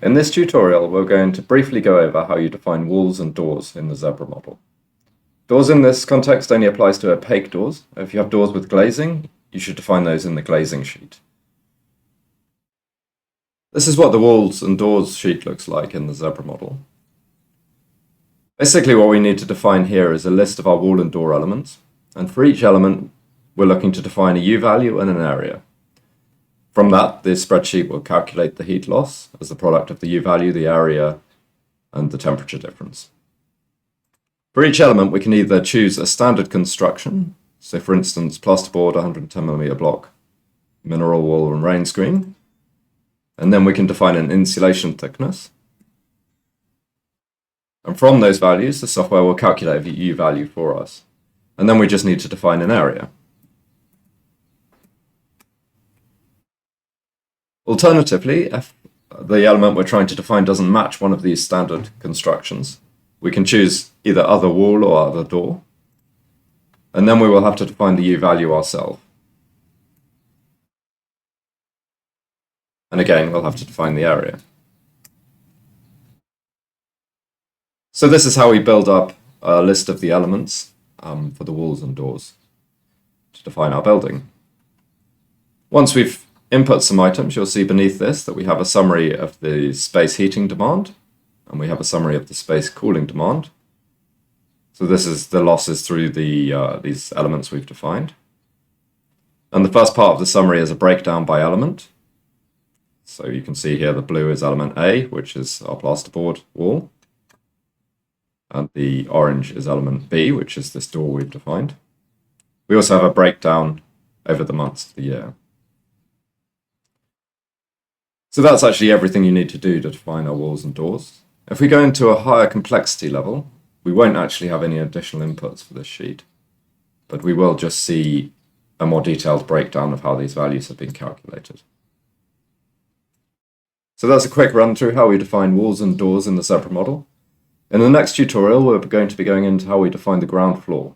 In this tutorial, we're going to briefly go over how you define walls and doors in the Zebra model. Doors in this context only applies to opaque doors. If you have doors with glazing, you should define those in the glazing sheet. This is what the walls and doors sheet looks like in the Zebra model. Basically, what we need to define here is a list of our wall and door elements, and for each element, we're looking to define a U-value and an area. From that, the spreadsheet will calculate the heat loss as the product of the U-value, the area, and the temperature difference. For each element, we can either choose a standard construction, so for instance, plasterboard, 110mm block, mineral wool, and rain screen, and then we can define an insulation thickness. And from those values, the software will calculate the U-value for us. And then we just need to define an area. Alternatively, if the element we're trying to define doesn't match one of these standard constructions, we can choose either other wall or other door, and then we will have to define the U-value ourselves. And again, we'll have to define the area. So this is how we build up a list of the elements for the walls and doors to define our building. Once we've input some items, you'll see beneath this that we have a summary of the space heating demand, and we have a summary of the space cooling demand. So this is the losses through these elements we've defined. And the first part of the summary is a breakdown by element. So you can see here the blue is element A, which is our plasterboard wall. And the orange is element B, which is this door we've defined. We also have a breakdown over the months of the year. So that's actually everything you need to do to define our walls and doors. If we go into a higher complexity level, we won't actually have any additional inputs for this sheet, but we will just see a more detailed breakdown of how these values have been calculated. So that's a quick run through how we define walls and doors in the Zebra model. In the next tutorial, we're going to be going into how we define the ground floor.